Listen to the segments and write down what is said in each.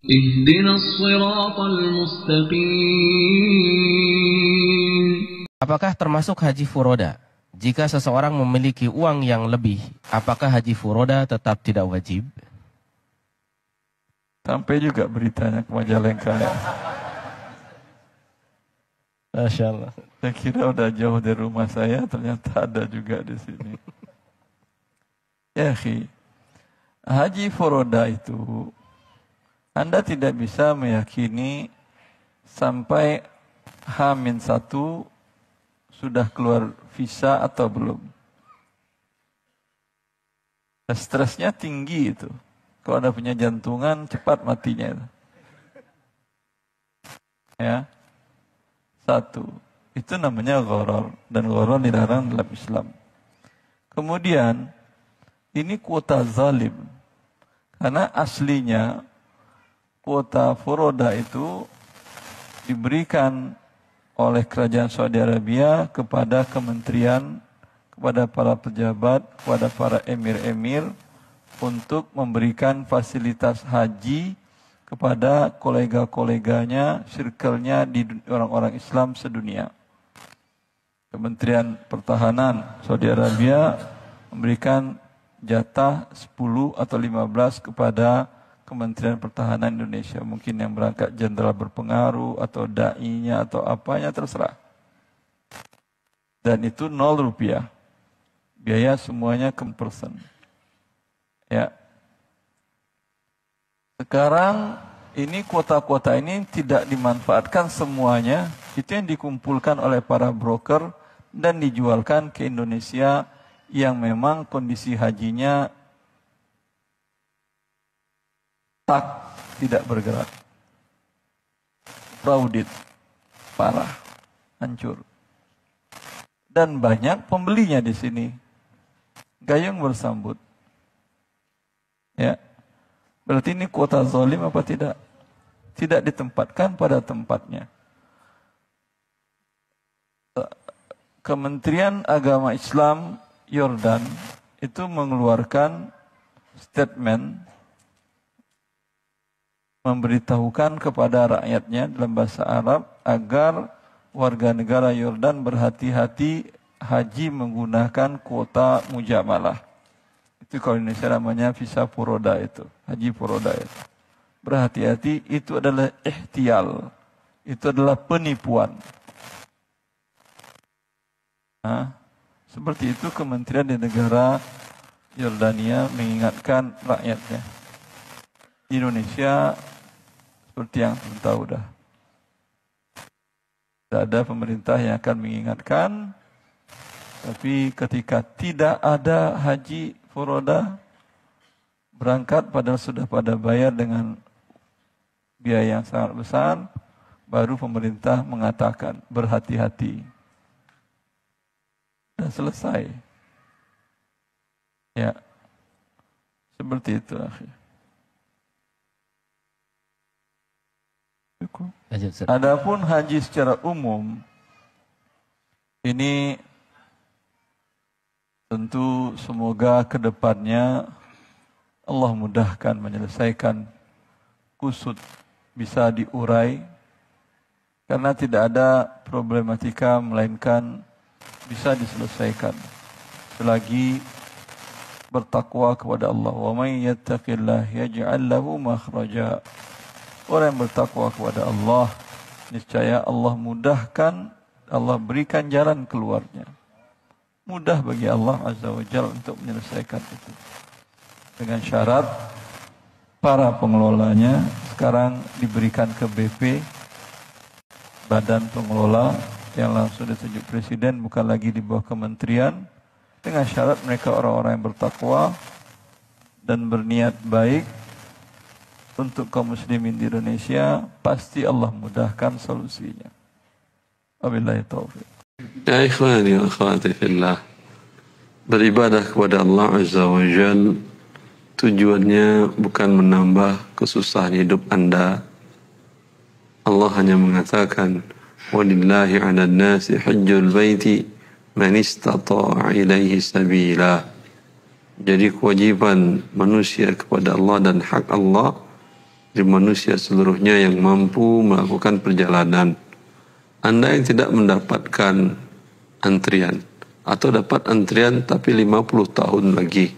اهدنا الصراط المستقيم. Apakah termasuk haji furoda? Jika seseorang memiliki uang yang lebih, apakah haji furoda tetap tidak wajib? Sampai juga beritanya ke Majalengka ya. Masya Allah. Saya kira udah jauh dari rumah saya, ternyata ada juga di sini. Ya, akhi. Haji furoda itu Anda tidak bisa meyakini sampai H-1 sudah keluar visa atau belum. Stresnya tinggi itu. Kalau Anda punya jantungan, cepat matinya itu. Ya. 1. Itu namanya gharar. Dan gharar dilarang dalam Islam. Kemudian, ini kuota zalim. Karena aslinya, kuota furoda itu diberikan oleh kerajaan Saudi Arabia kepada kementerian, kepada para pejabat, kepada para emir-emir untuk memberikan fasilitas haji kepada kolega-koleganya, circle-nya di orang-orang Islam sedunia. Kementerian Pertahanan Saudi Arabia memberikan jatah 10 atau 15 kepada Kementerian Pertahanan Indonesia. Mungkin yang berangkat jenderal berpengaruh atau da'inya atau apanya terserah. Dan itu 0 rupiah. Biaya semuanya ke person. Ya. Sekarang ini kuota-kuota ini tidak dimanfaatkan semuanya. Itu yang dikumpulkan oleh para broker dan dijualkan ke Indonesia yang memang kondisi hajinya tidak bergerak. Fraudit. Parah. Hancur. Dan banyak pembelinya di sini. Gayung bersambut. Ya. Berarti ini kuota zalim apa tidak? Tidak ditempatkan pada tempatnya. Kementerian Agama Islam Yordan itu mengeluarkan statement memberitahukan kepada rakyatnya dalam bahasa Arab agar warga negara Yordan berhati-hati haji menggunakan kuota mujamalah. Itu kalau Indonesia namanya visa furoda itu, haji furoda itu. Berhati-hati, itu adalah ihtiyal, itu adalah penipuan. Nah, seperti itu kementerian di negara Yordania mengingatkan rakyatnya. Di Indonesia seperti yang kita tahu dah. Tidak ada pemerintah yang akan mengingatkan. Tapi ketika tidak ada haji furoda, berangkat padahal sudah pada bayar dengan biaya yang sangat besar, baru pemerintah mengatakan berhati-hati. Dan selesai. Ya. Seperti itu akhirnya. Adapun haji secara umum, ini tentu semoga ke depannya Allah mudahkan menyelesaikan kusut, bisa diurai, karena tidak ada problematika melainkan bisa diselesaikan selagi bertakwa kepada Allah. Wa may yattaqillah yaj'al lahu makhraja. Orang yang bertakwa kepada Allah, niscaya Allah mudahkan, Allah berikan jalan keluarnya. Mudah bagi Allah Azza wa Jalla untuk menyelesaikan itu. Dengan syarat para pengelolanya sekarang diberikan ke BP, badan pengelola yang langsung ditunjuk presiden, bukan lagi di bawah kementerian. Dengan syarat mereka orang-orang yang bertakwa dan berniat baik untuk kaum muslimin di Indonesia, pasti Allah mudahkan solusinya. Wabillahi taufiq. Ya ikhwani wa akhwati fillah, beribadah kepada Allah Azza wa Jal tujuannya bukan menambah kesusahan hidup Anda. Allah hanya mengatakan, walillahi 'alan nasi hajjul baiti man istata'a ilaihi sabila. Jadi kewajiban manusia kepada Allah dan hak Allah di manusia seluruhnya yang mampu melakukan perjalanan. Anda yang tidak mendapatkan antrian atau dapat antrian tapi 50 tahun lagi,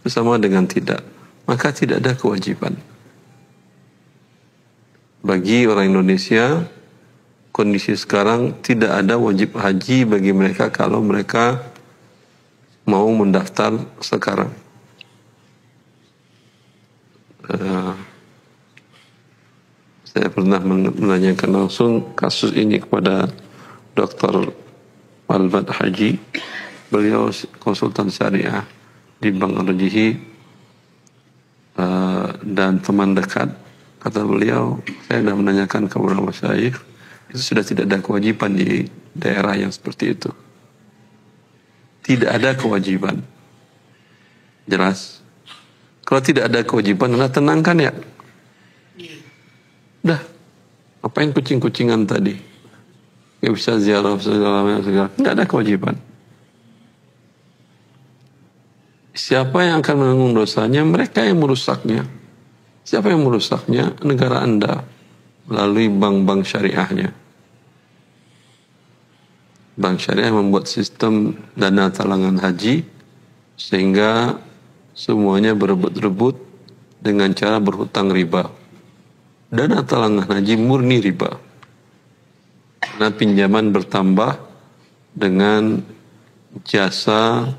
itu sama dengan tidak, maka tidak ada kewajiban. Bagi orang Indonesia, kondisi sekarang tidak ada wajib haji bagi mereka kalau mereka mau mendaftar sekarang. Saya pernah menanyakan langsung kasus ini kepada Dr. Walbad Haji. Beliau konsultan syariah di Bank Al-Rajihi dan teman dekat. Kata beliau, saya sudah menanyakan kepada masyayikh, itu sudah tidak ada kewajiban di daerah yang seperti itu. Tidak ada kewajiban. Jelas? Kalau tidak ada kewajiban, Anda tenangkan ya. Dah, apain kucing-kucingan tadi? Gak bisa ziarah segala. Tidak ada kewajiban. Siapa yang akan menanggung dosanya? Mereka yang merusaknya. Siapa yang merusaknya? Negara Anda melalui bank-bank syariahnya. Bank syariah membuat sistem dana talangan haji sehingga semuanya berebut-rebut dengan cara berhutang riba. Dana talangan haji murni riba. Karena pinjaman bertambah dengan jasanya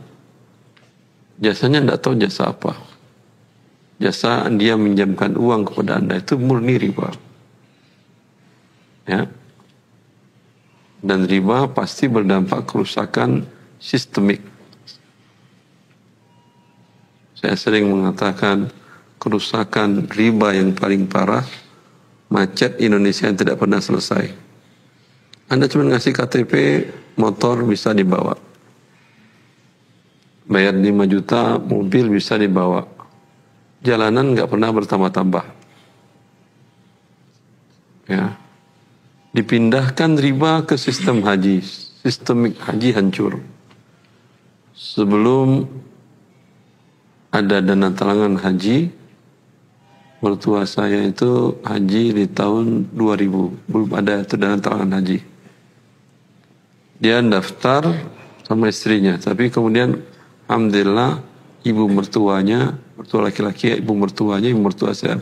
tidak tahu jasa apa. Jasa dia minjamkan uang kepada Anda itu murni riba. Ya. Dan riba pasti berdampak kerusakan sistemik. Saya sering mengatakan kerusakan riba yang paling parah, macet Indonesia yang tidak pernah selesai. Anda cuma ngasih KTP, motor bisa dibawa. Bayar 5 juta, mobil bisa dibawa. Jalanan nggak pernah bertambah-tambah. Ya. Dipindahkan riba ke sistem haji. Sistemik haji hancur. Sebelum ada dana talangan haji, mertua saya itu haji di tahun 2000. Belum ada itu dana talangan haji. Dia daftar sama istrinya. Tapi kemudian, alhamdulillah, ibu mertuanya, mertua laki-laki, ibu mertua saya,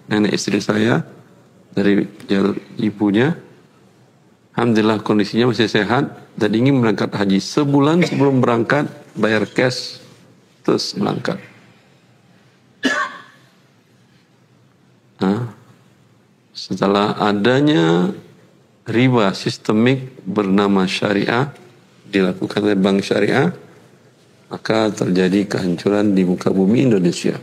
nenek istri saya, dari jalur ibunya, alhamdulillah kondisinya masih sehat dan ingin berangkat haji. Sebulan sebelum berangkat, bayar cash, terus berangkat. Nah, setelah adanya riba sistemik bernama syariah, dilakukan oleh bank syariah, maka terjadi kehancuran di muka bumi Indonesia.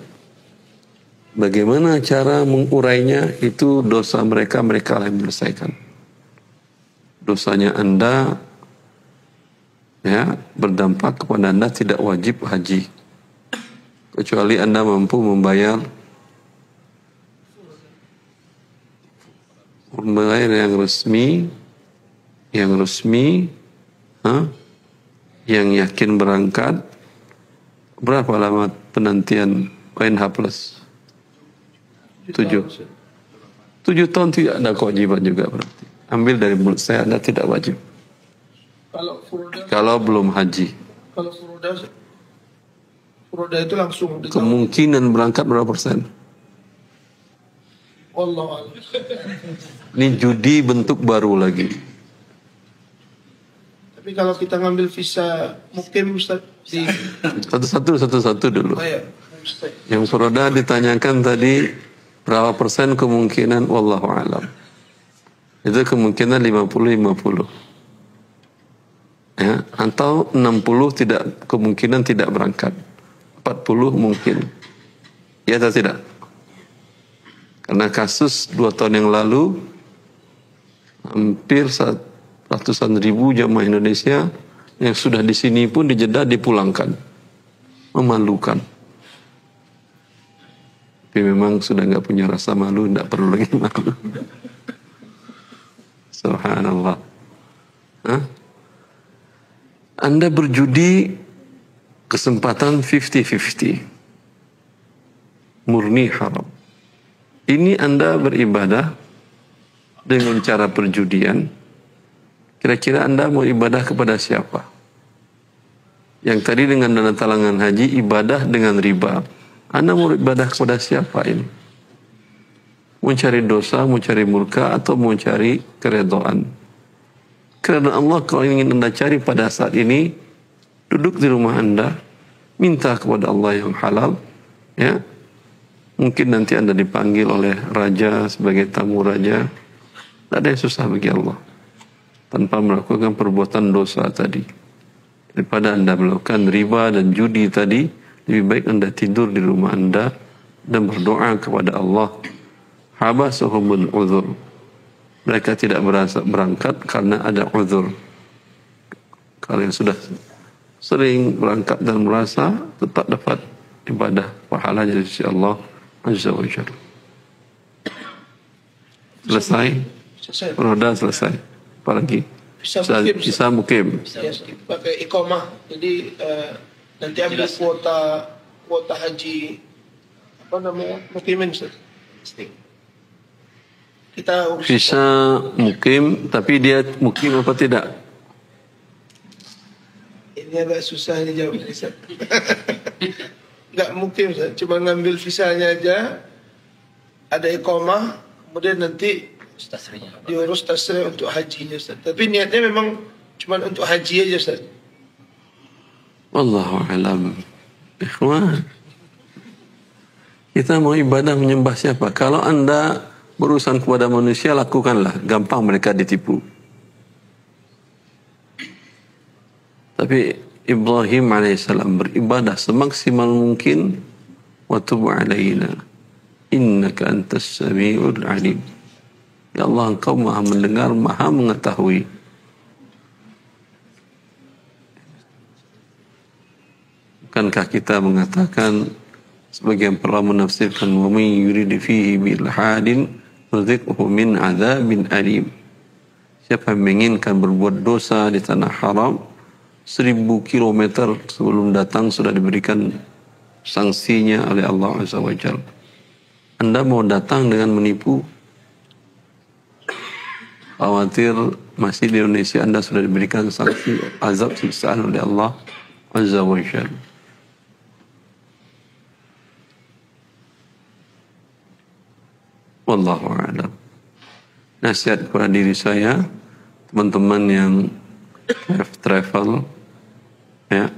Bagaimana cara mengurainya? Itu dosa mereka lah yang menyelesaikan. Dosanya Anda ya berdampak kepada Anda tidak wajib haji. Kecuali Anda mampu membayar yang resmi, yang yakin berangkat. Berapa lama penantian ONH plus? 7 tahun tidak ada kewajiban juga berarti. Ambil dari mulut saya, Anda tidak wajib. Kalau belum haji. Kalau furoda itu langsung. Kemungkinan berangkat berapa persen? Allah. Ini judi bentuk baru lagi. Tapi kalau kita ngambil visa mukim Ustaz di Satu-satu dulu. oh, ya, Ustaz. Yang furoda ditanyakan tadi berapa persen kemungkinan wallahu alam. Itu kemungkinan 50-50. Ya, atau 60 tidak kemungkinan tidak berangkat. 40 mungkin. Ya atau tidak? Karena kasus 2 tahun yang lalu hampir ratusan ribu jamaah Indonesia yang sudah di sini pun di Jeddah dipulangkan. Memalukan. Tapi memang sudah nggak punya rasa malu, nggak perlu lagi malu. Subhanallah. Hah? Anda berjudi kesempatan 50-50. Murni haram. ini Anda beribadah dengan cara perjudian, kira-kira Anda mau ibadah kepada siapa? Yang tadi dengan dana talangan haji, ibadah dengan riba. Anda mau ibadah kepada siapa ini? Mau cari dosa, mau cari murka, atau mau cari keredaan? Keredaan Allah kalau ingin Anda cari pada saat ini, duduk di rumah Anda, minta kepada Allah yang halal, ya. Mungkin nanti Anda dipanggil oleh raja sebagai tamu raja. Tidak ada yang susah bagi Allah tanpa melakukan perbuatan dosa tadi. Daripada Anda melakukan riba dan judi tadi, lebih baik Anda tidur di rumah Anda dan berdoa kepada Allah. Habasahumul uzur. Mereka tidak berangkat karena ada uzur. Kalian sudah sering berangkat dan merasa tetap dapat ibadah pahalanya dari sisi Allah Azza wa Jalla. Selesai? Selesai. Roda selesai. Apalagi? Bisa mukim. Ya, pakai iqamah. Jadi nanti ambil kuota haji apa namanya? Mukimin, Ustaz. Kita urus. Bisa mukim, tapi dia mukim apa tidak? Ini agak susah ini jawabnya, Ustaz. Enggak mungkin, Ustaz. Cuma ngambil visanya aja. Ada iqamah, kemudian nanti diurus tasrih untuk hajinya, Ustaz. Tapi niatnya memang cuma untuk haji aja, Ustaz. Wallahu alam. Ikhwan, kita mau ibadah menyembah siapa? Kalau Anda berurusan kepada manusia, lakukanlah. Gampang mereka ditipu. Tapi Ibrahim alaihissalam beribadah semaksimal mungkin. Wa tub alaina innaka antas samiul alim. Ya Allah, Engkau maha mendengar, maha mengetahui. Bukankah kita mengatakan, sebagian para menafsirkan, wa man yurid fihi bil hadin nuziquhu min adzabin alim. Siapa yang menginginkan berbuat dosa di tanah haram, 1000 kilometer sebelum datang sudah diberikan sanksinya oleh Allah Azza wa Jalla. Anda mau datang dengan menipu, khawatir masih di Indonesia Anda sudah diberikan sanksi azab siksaan oleh Allah Azza wa Jalla. Wallahu a'lam. Nasihat kepada diri saya, teman-teman yang travel, ya,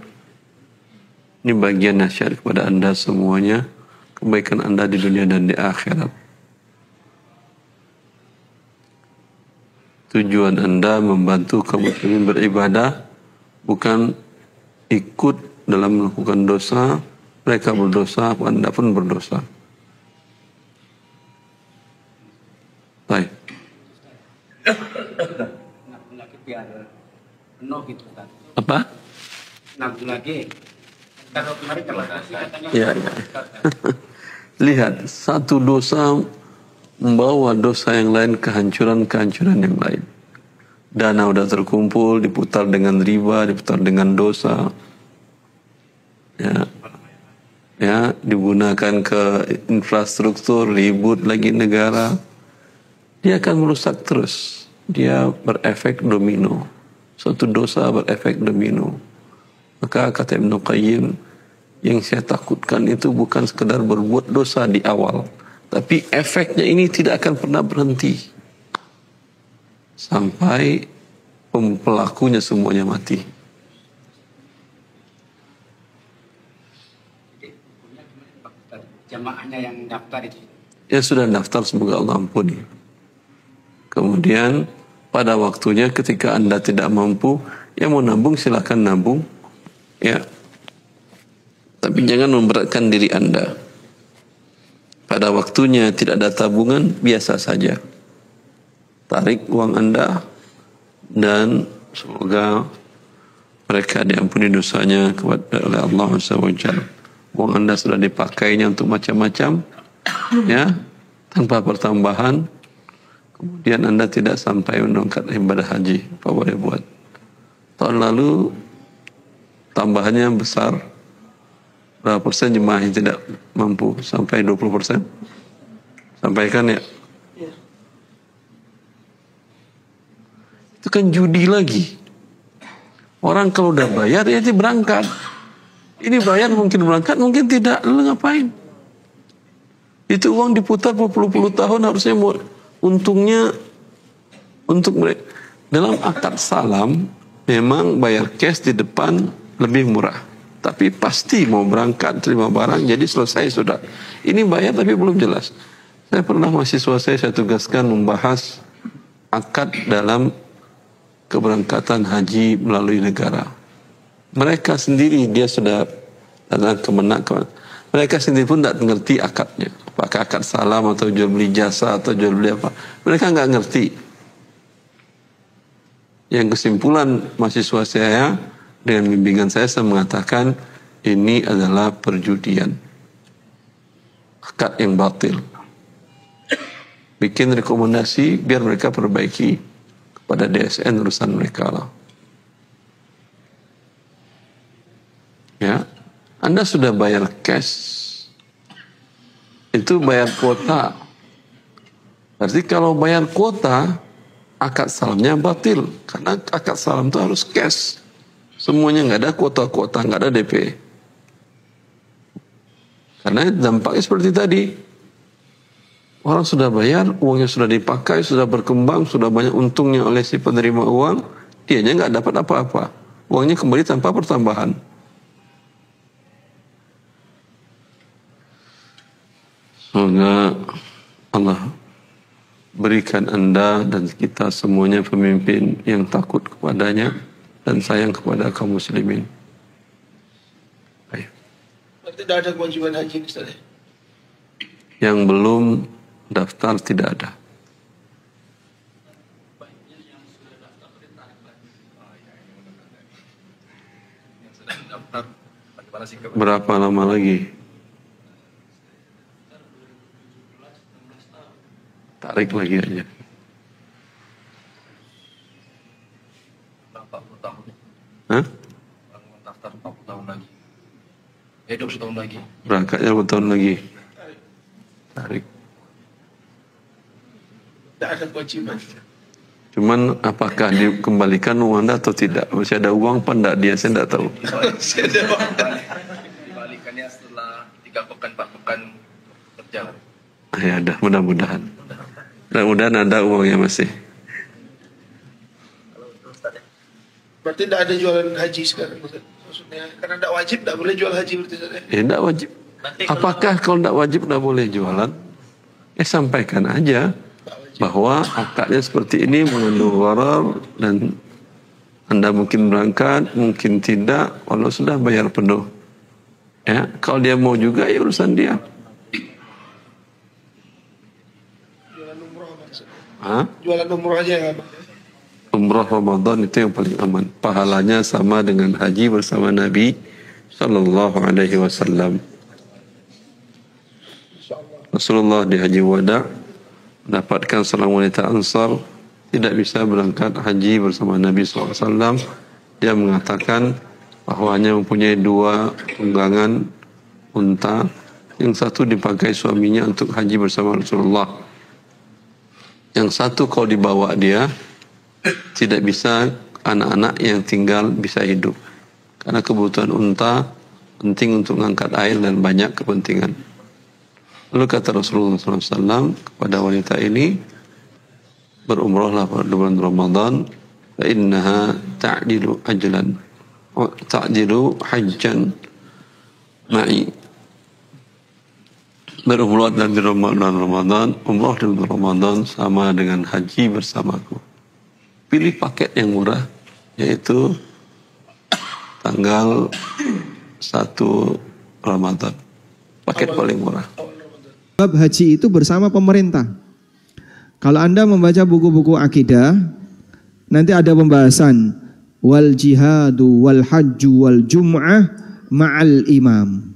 ini bagian nasihat kepada Anda semuanya, kebaikan Anda di dunia dan di akhirat. Tujuan Anda membantu kaum muslimin beribadah, bukan ikut dalam melakukan dosa. Mereka berdosa, Anda pun berdosa. Baik. Lagi biar penuh gitu kan. Apa? Nabung lagi. Kalau kemarin katanya. Ya. Lihat, satu dosa membawa dosa yang lain, kehancuran yang lain. Dana udah terkumpul, diputar dengan riba, diputar dengan dosa. Ya, digunakan ke infrastruktur, ribut lagi negara. Dia akan merusak terus. Dia berefek domino. Suatu dosa berefek domino. Maka kata Ibnu Qayyim, yang saya takutkan itu bukan sekedar berbuat dosa di awal, tapi efeknya ini tidak akan pernah berhenti sampai pelakunya semuanya mati. Jamaahnya yang daftar itu. Ya sudah daftar, semoga Allah ampuni. Kemudian pada waktunya ketika Anda tidak mampu, ya mau nabung silakan nabung, ya. Tapi jangan memberatkan diri Anda. Pada waktunya tidak ada tabungan, biasa saja. Tarik uang Anda dan semoga mereka diampuni dosanya oleh Allah SWT. Uang Anda sudah dipakainya untuk macam-macam, ya, tanpa pertambahan. Kemudian Anda tidak sampai menunaikan ibadah haji, apa boleh buat? Tahun lalu tambahannya besar. Berapa persen jemaah yang tidak mampu? Sampai 20%? Sampaikan ya. Ya. Itu kan judi lagi. Orang kalau udah bayar ya dia berangkat. Ini bayar mungkin berangkat, mungkin tidak. Lalu ngapain? Itu uang diputar berpuluh-puluh tahun, harusnya untungnya untuk mereka. Dalam akad salam memang bayar cash di depan lebih murah. Tapi pasti mau berangkat terima barang, jadi selesai sudah. Ini bayar tapi belum jelas. Saya pernah mahasiswa saya tugaskan membahas akad dalam keberangkatan haji melalui negara. Mereka sendiri dia sudah ada kemenangan. Mereka sendiri pun tidak mengerti akadnya. Apakah akad salam atau jual beli jasa atau jual beli apa? Mereka nggak ngerti. Yang kesimpulan mahasiswa saya dengan bimbingan saya mengatakan ini adalah perjudian, akad yang batil. Bikin rekomendasi biar mereka perbaiki kepada DSN urusan mereka lah. Ya, Anda sudah bayar cash, itu bayar kuota. Berarti kalau bayar kuota, akad salamnya batil. Karena akad salam itu harus cash. Semuanya nggak ada kuota-kuota, nggak ada DP. Karena dampaknya seperti tadi. Orang sudah bayar, uangnya sudah dipakai, sudah berkembang, sudah banyak untungnya oleh si penerima uang, dianya nggak dapat apa-apa. Uangnya kembali tanpa pertambahan. Semoga Allah berikan Anda dan kita semuanya pemimpin yang takut kepadanya dan sayang kepada kaum muslimin. Baik. Tidak ada kewajiban haji, Ustaz. Yang belum daftar tidak ada. Berapa lama lagi? Tarik lagi aja. 40 tahun. Hah? Daftar 40 tahun lagi. 20 tahun lagi. Berangkatnya berapa tahun lagi? Tarik. Tidak ada kewajiban. Cuman apakah dikembalikan uang Anda atau tidak? Masih ada uang apa enggak? Dia saya enggak tahu. Dibalikannya setelah 3 pekan, 4 pekan berjalan. Ya ada, mudah-mudahan. Mudah-mudahan ada uangnya masih. Berarti tidak ada jualan haji sekarang, Ustaz. Maksudnya karena tidak wajib, tidak boleh jual haji berarti, Ustaz. Ya enggak wajib. Apakah kalau enggak wajib enggak boleh jualan? Sampaikan aja bahwa akadnya seperti ini mengandung gharar dan Anda mungkin berangkat, mungkin tidak, kalau sudah bayar penuh. Ya, kalau dia mau juga ya urusan dia. Jualan umroh maksudnya. Hah? Jualan umroh aja ya, Pak. Umrah Ramadan itu yang paling aman. Pahalanya sama dengan haji bersama Nabi Sallallahu Alaihi Wasallam. Rasulullah di Haji Wada mendapatkan seorang wanita Ansar tidak bisa berangkat haji bersama Nabi SAW. Dia mengatakan bahwa hanya mempunyai 2 tunggangan unta, yang satu dipakai suaminya untuk haji bersama Rasulullah, yang satu kalau dibawa dia tidak bisa anak-anak yang tinggal bisa hidup, karena kebutuhan unta penting untuk mengangkat air dan banyak kepentingan. Lalu kata Rasulullah SAW kepada wanita ini, berumrahlah pada bulan Ramadan, fa innaha ta'dilu ajlan, ta'dilu hajjan ma'i. Berumrah dan di Ramadan, umrah di Ramadan sama dengan haji bersamaku. Pilih paket yang murah, yaitu tanggal 1 Ramadan. Paket paling murah. Bab haji itu bersama pemerintah. Kalau Anda membaca buku-buku akidah, nanti ada pembahasan wal jihadu wal hajju wal jum'ah ma'al imam.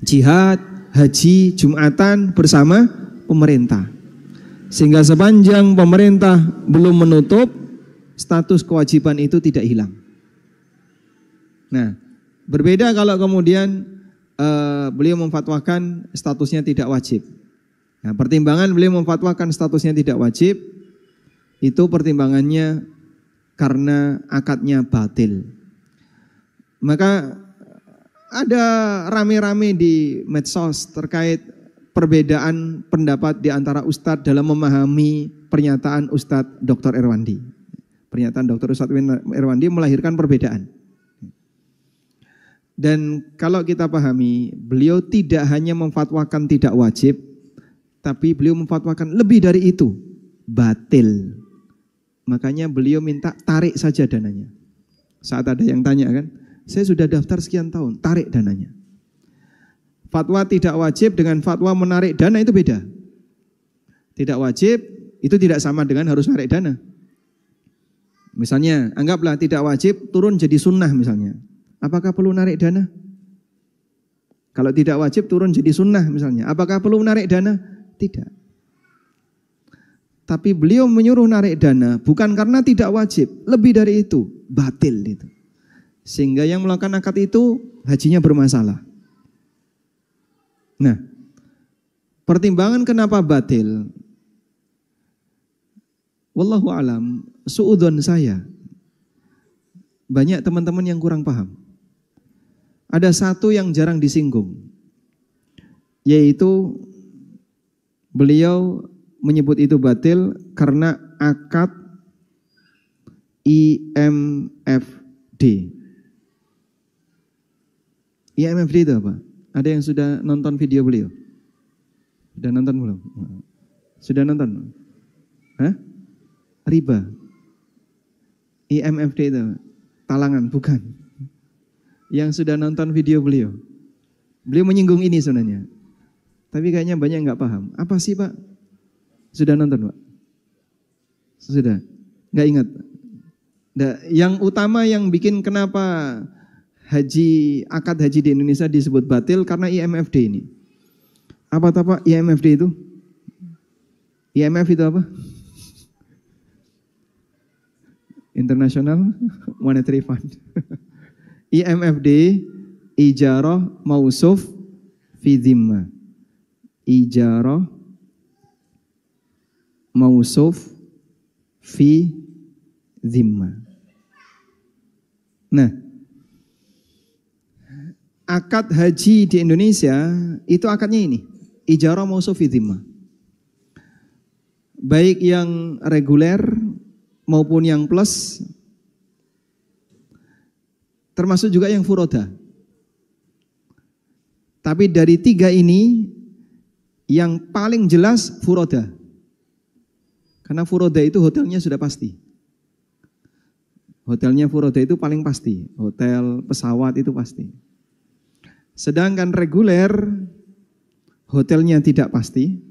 Jihad, haji, jumatan bersama pemerintah. Sehingga sepanjang pemerintah belum menutup, status kewajiban itu tidak hilang. Nah, berbeda kalau kemudian beliau memfatwakan statusnya tidak wajib. Nah, pertimbangan beliau memfatwakan statusnya tidak wajib, itu pertimbangannya karena akadnya batil. Maka ada rame-rame di medsos terkait perbedaan pendapat di antara Ustadz dalam memahami pernyataan Ustadz Dr. Irwandi. Pernyataan Dr. Ustadz Irwandi melahirkan perbedaan. Dan kalau kita pahami, beliau tidak hanya memfatwakan tidak wajib, tapi beliau memfatwakan lebih dari itu, batil. Makanya beliau minta tarik saja dananya. Saat ada yang tanya kan, saya sudah daftar sekian tahun, tarik dananya. Fatwa tidak wajib dengan fatwa menarik dana itu beda. Tidak wajib itu tidak sama dengan harus menarik dana. Misalnya, anggaplah tidak wajib turun jadi sunnah misalnya. Apakah perlu narik dana? Kalau tidak wajib turun jadi sunnah misalnya. Apakah perlu menarik dana? Tidak. Tapi beliau menyuruh narik dana bukan karena tidak wajib. Lebih dari itu, batil itu. Sehingga yang melakukan akad itu hajinya bermasalah. Nah, pertimbangan kenapa batil? Wallahu alam, suudzon saya. Banyak teman-teman yang kurang paham. Ada satu yang jarang disinggung, yaitu beliau menyebut itu batil karena akad IMFD. IMFD itu apa? Ada yang sudah nonton video beliau? Sudah nonton belum? Sudah nonton? Hah? Riba. IMFD itu talangan, bukan. Yang sudah nonton video beliau. Beliau menyinggung ini sebenarnya. Tapi kayaknya banyak yang nggak paham. Apa sih Pak? Sudah nonton Pak? Sudah? Nggak ingat? Nah, yang utama yang bikin kenapa akad haji di Indonesia disebut batil karena IMFD ini. Apa Pak IMFD itu? IMF itu apa? International Monetary Fund. IMFD, ijarah mausuf fi dhimma. Ijarah mausuf fi dhimma. Nah, akad haji di Indonesia itu akadnya ini, ijarah mausuf fi dhimma. Baik yang reguler maupun yang plus, termasuk juga yang furoda. Tapi dari tiga ini, yang paling jelas furoda. Karena furoda itu hotelnya sudah pasti. Hotelnya furoda itu paling pasti. Hotel, pesawat itu pasti. Sedangkan reguler, hotelnya tidak pasti.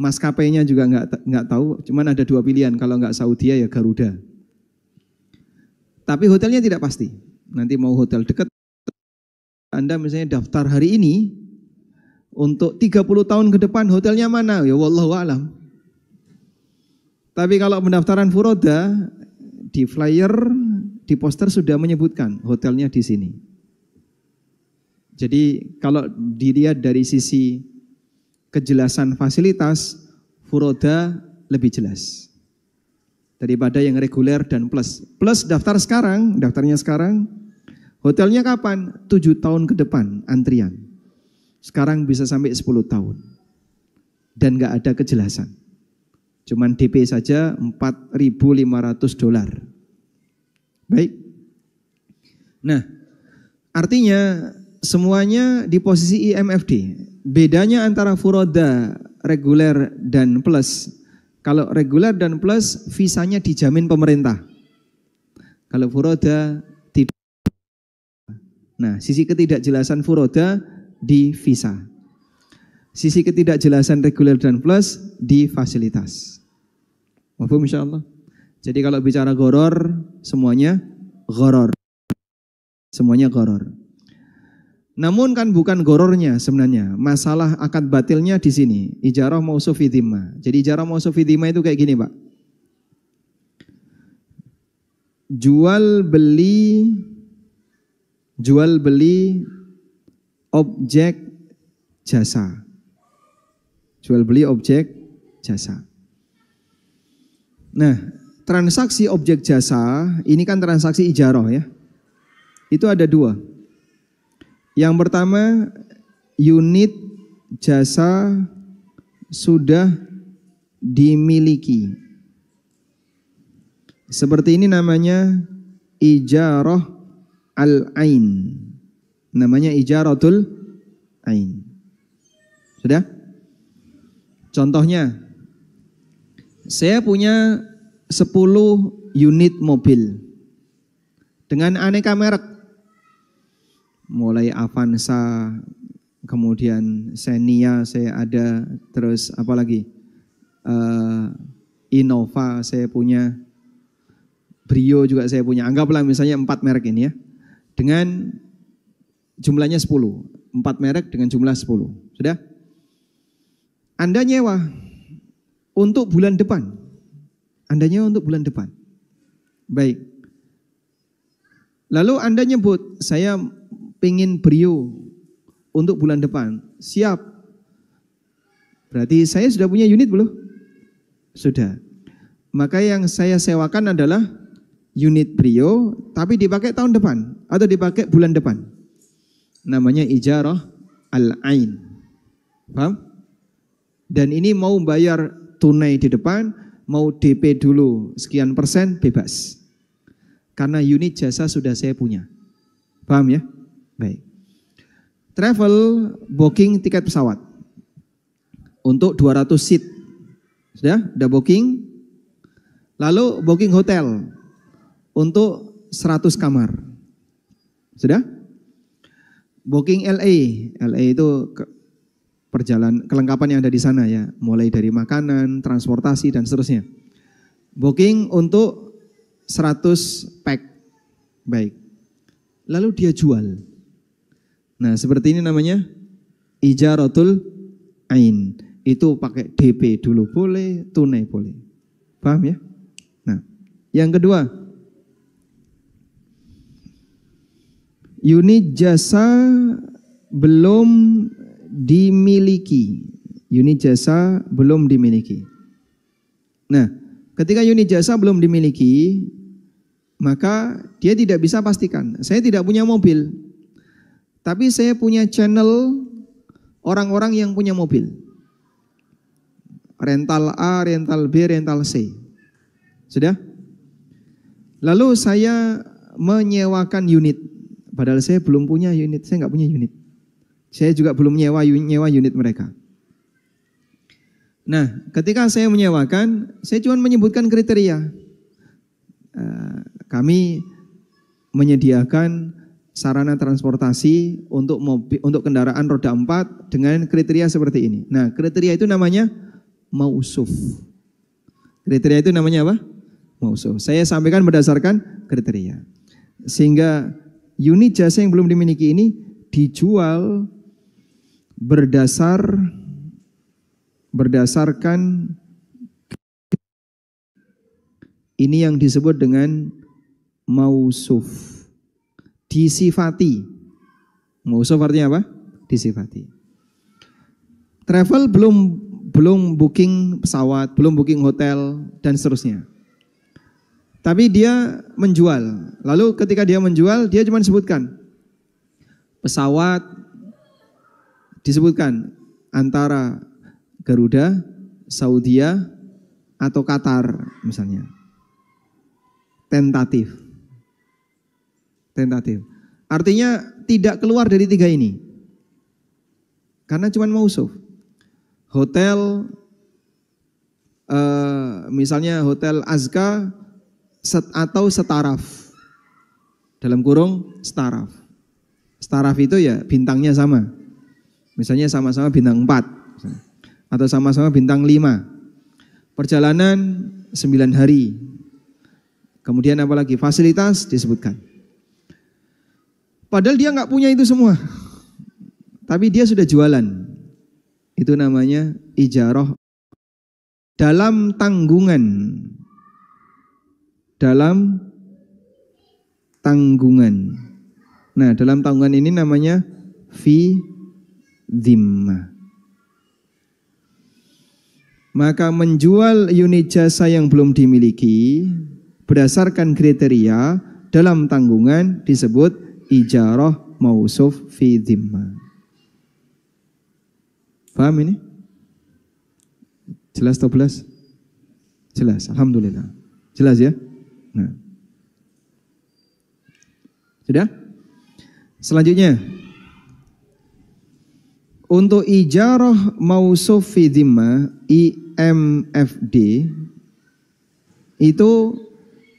Maskapainya juga nggak tahu, cuman ada dua pilihan, kalau nggak Saudi ya Garuda. Tapi hotelnya tidak pasti. Nanti mau hotel dekat, Anda misalnya daftar hari ini, untuk 30 tahun ke depan hotelnya mana? Ya wallahu alam. Tapi kalau pendaftaran furoda, di flyer, di poster sudah menyebutkan hotelnya di sini. Jadi kalau dilihat dari sisi kejelasan fasilitas, furoda lebih jelas daripada yang reguler dan plus. Plus daftarnya sekarang, hotelnya kapan? 7 tahun ke depan antrian. Sekarang bisa sampai 10 tahun. Dan gak ada kejelasan. Cuman DP saja $4.500. Baik. Nah, artinya semuanya di posisi IMFD. Bedanya antara furoda, reguler, dan plus. Kalau reguler dan plus, visanya dijamin pemerintah. Kalau furoda, tidak. Nah, sisi ketidakjelasan furoda di visa. Sisi ketidakjelasan reguler dan plus di fasilitas. Mafhum insyaallah. Jadi kalau bicara goror, semuanya goror. Semuanya goror. Namun kan bukan gorornya sebenarnya. Masalah akad batilnya di sini. Ijarah mausuf fi dhimma. Jadi ijarah mausuf fi dhimma itu kayak gini, Pak. Jual beli objek jasa. Jual beli objek jasa. Nah, transaksi objek jasa ini kan transaksi ijarah ya. Itu ada dua. Yang pertama, unit jasa sudah dimiliki. Seperti ini namanya ijarah al-ain. Namanya ijaratul ain. Sudah? Contohnya, saya punya 10 unit mobil dengan aneka merek. Mulai Avanza, kemudian Xenia saya ada, terus apa lagi? Innova saya punya, Brio juga saya punya. Anggaplah misalnya 4 merek ini ya. Dengan jumlahnya 10. 4 merek dengan jumlah 10. Sudah? Anda nyewa untuk bulan depan. Anda nyewa untuk bulan depan. Baik. Lalu Anda nyebut, saya pengen Brio untuk bulan depan. Siap. Berarti saya sudah punya unit belum? Sudah. Maka yang saya sewakan adalah unit Brio, tapi dipakai tahun depan atau dipakai bulan depan. Namanya ijarah al-ain. Paham? Dan ini mau bayar tunai di depan, mau DP dulu sekian persen, bebas. Karena unit jasa sudah saya punya. Paham ya? Baik. Travel, booking tiket pesawat untuk 200 seat. Sudah booking. Lalu booking hotel untuk 100 kamar. Sudah? Booking LA. LA itu kelengkapan yang ada di sana ya, mulai dari makanan, transportasi dan seterusnya. Booking untuk 100 pack. Baik. Lalu dia jual. Nah, seperti ini namanya ijaratul ain. Itu pakai DP dulu boleh, tunai boleh. Paham ya? Nah, yang kedua, unit jasa belum dimiliki. Unit jasa belum dimiliki. Nah, ketika unit jasa belum dimiliki, maka dia tidak bisa pastikan. Saya tidak punya mobil, tapi saya punya channel orang-orang yang punya mobil. Rental A, rental B, rental C. Sudah? Lalu saya menyewakan unit. Padahal saya belum punya unit, saya nggak punya unit. Saya juga belum nyewa unit mereka. Nah, ketika saya menyewakan, saya cuma menyebutkan kriteria. Kami menyediakan sarana transportasi untuk mobil, untuk kendaraan roda 4 dengan kriteria seperti ini. Nah, kriteria itu namanya mausuf. Kriteria itu namanya apa? Mausuf. Saya sampaikan berdasarkan kriteria. Sehingga unit jasa yang belum dimiliki ini dijual berdasarkan ini yang disebut dengan mausuf. Disifati. Mausuf artinya apa? Disifati. Travel belum booking pesawat, belum booking hotel dan seterusnya. Tapi dia menjual. Lalu ketika dia menjual, dia cuma sebutkan pesawat, disebutkan antara Garuda, Saudia, atau Qatar misalnya. Tentatif. Artinya tidak keluar dari 3 ini. Karena cuma mausuf. Hotel, misalnya Hotel Azka atau Setaraf. Dalam kurung Setaraf. Setaraf itu ya bintangnya sama. Misalnya sama-sama bintang 4. Atau sama-sama bintang 5. Perjalanan 9 hari. Kemudian apalagi fasilitas disebutkan. Padahal dia nggak punya itu semua. Tapi dia sudah jualan. Itu namanya ijarah dalam tanggungan. Dalam tanggungan. Nah, dalam tanggungan ini namanya fi dhimmah. Maka menjual unit jasa yang belum dimiliki berdasarkan kriteria dalam tanggungan disebut ijarah mausuf fi dhimmah. Paham ini? Jelas atau belas? Jelas, alhamdulillah. Jelas ya? Nah. Sudah? Selanjutnya, untuk ijarah mausuf fi dhimmah IMFD itu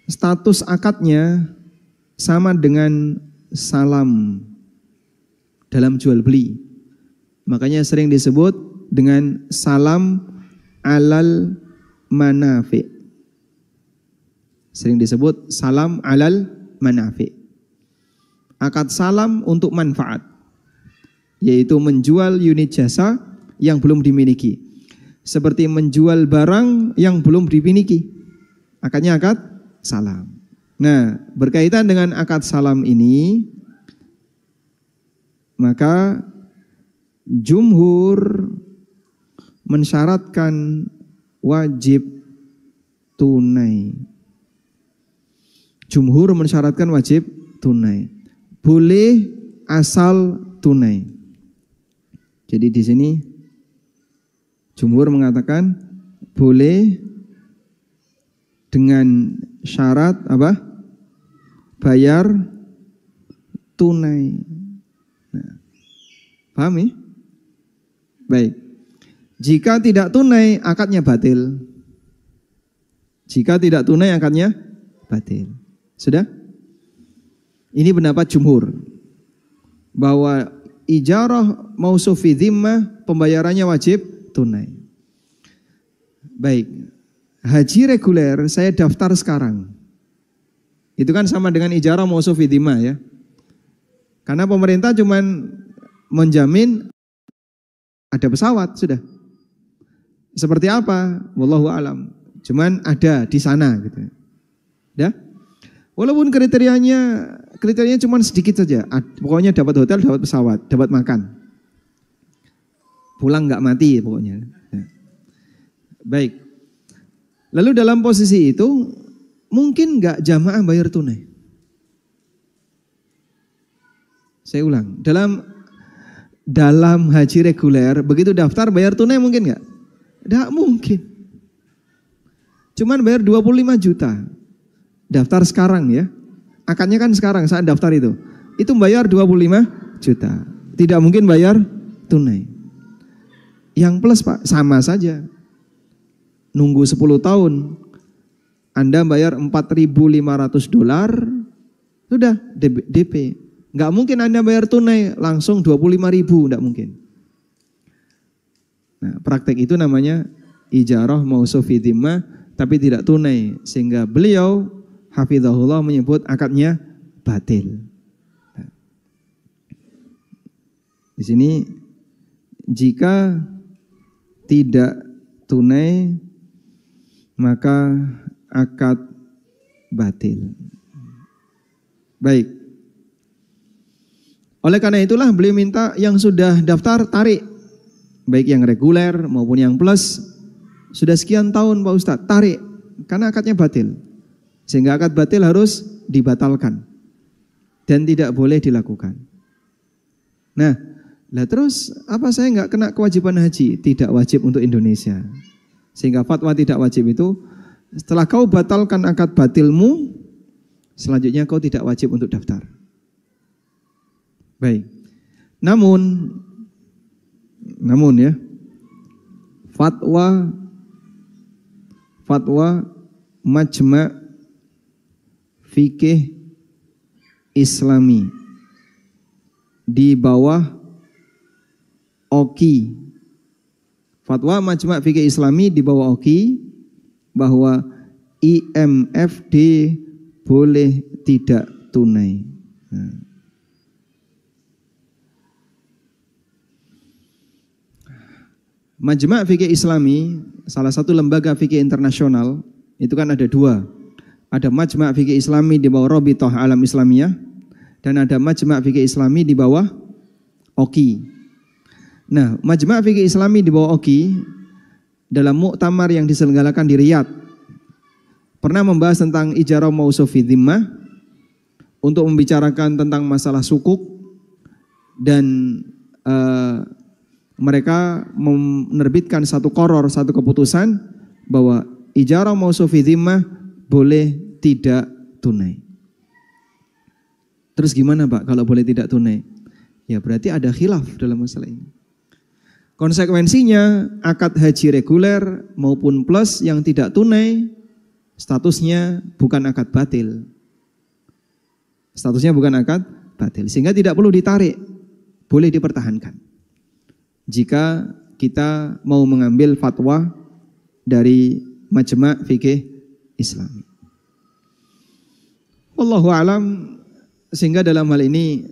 status akadnya sama dengan salam dalam jual beli. Makanya sering disebut dengan salam alal manafi. Sering disebut salam alal manafi. Akad salam untuk manfaat, yaitu menjual unit jasa yang belum dimiliki. Seperti menjual barang yang belum dimiliki. Akadnya akad salam. Nah, berkaitan dengan akad salam ini, maka jumhur mensyaratkan wajib tunai. Jumhur mensyaratkan wajib tunai. Boleh asal tunai. Jadi di sini jumhur mengatakan boleh dengan syarat apa? Bayar tunai. Nah, paham ya? Baik. Jika tidak tunai, akadnya batil. Jika tidak tunai, akadnya batil. Sudah? Ini pendapat jumhur. Bahwa ijarah mausuf fi dhimmah pembayarannya wajib tunai. Baik. Haji reguler saya daftar sekarang. Itu kan sama dengan ijarah mausuf fi dhimmah ya. Karena pemerintah cuman menjamin ada pesawat sudah. Seperti apa? Wallahu alam. Cuman ada di sana gitu. Ya. Walaupun kriterianya cuma sedikit saja. Pokoknya dapat hotel, dapat pesawat, dapat makan. Pulang nggak mati pokoknya. Ya. Baik. Lalu dalam posisi itu mungkin nggak jamaah bayar tunai. Saya ulang. Dalam haji reguler begitu daftar bayar tunai mungkin nggak? Nggak mungkin. Cuman bayar 25 juta. Daftar sekarang ya. Akadnya kan sekarang saat daftar itu. Itu bayar 25 juta. Tidak mungkin bayar tunai. Yang plus Pak, sama saja. Nunggu 10 tahun. Anda bayar $4.500. Sudah DP. Nggak mungkin Anda bayar tunai langsung 25.000, nggak mungkin. Nah, praktek itu namanya ijarah mausuf fi dhimmah tapi tidak tunai, sehingga beliau hafizahullah menyebut akadnya batil. Nah, di sini jika tidak tunai maka akad batil. Baik. Oleh karena itulah beliau minta yang sudah daftar tarik. Baik yang reguler maupun yang plus. Sudah sekian tahun Pak Ustadz, tarik. Karena akadnya batil. Sehingga akad batil harus dibatalkan. Dan tidak boleh dilakukan. Nah, terus apa saya nggak kena kewajiban haji? Tidak wajib untuk Indonesia. Sehingga fatwa tidak wajib itu, setelah kau batalkan akad batilmu, selanjutnya kau tidak wajib untuk daftar. Baik. Namun ya, fatwa Majma' Fikih Islami di bawah OKI. Fatwa Majma' Fikih Islami di bawah OKI bahwa IMFD boleh tidak tunai. Nah. Majma' Fikih Islami, salah satu lembaga fikih internasional, itu kan ada dua. Ada Majma' Fikih Islami di bawah Rabithah Alam Islamiyah, dan ada Majma' Fikih Islami di bawah OKI. Nah, Majma' Fikih Islami di bawah OKI, dalam muktamar yang diselenggarakan di Riyadh pernah membahas tentang ijarah mausufi dhimmah untuk membicarakan tentang masalah sukuk, dan mereka menerbitkan satu qoror, satu keputusan bahwa ijarah mausufi dhimmah boleh tidak tunai. Terus gimana Pak kalau boleh tidak tunai? Ya berarti ada khilaf dalam masalah ini. Konsekuensinya akad haji reguler maupun plus yang tidak tunai statusnya bukan akad batil. Statusnya bukan akad batil, sehingga tidak perlu ditarik, boleh dipertahankan. Jika kita mau mengambil fatwa dari Majma' Fikih Islami. Wallahu a'lam, sehingga dalam hal ini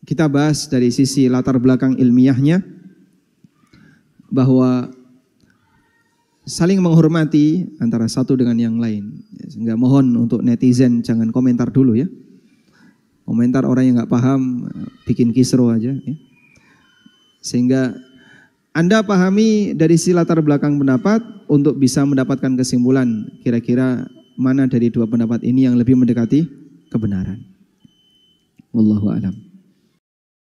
kita bahas dari sisi latar belakang ilmiahnya bahwa saling menghormati antara satu dengan yang lain. Sehingga mohon untuk netizen jangan komentar dulu ya. Komentar orang yang nggak paham bikin kisro aja ya. Sehingga Anda pahami dari sisi latar belakang pendapat untuk bisa mendapatkan kesimpulan kira-kira mana dari dua pendapat ini yang lebih mendekati kebenaran. Wallahu a'lam.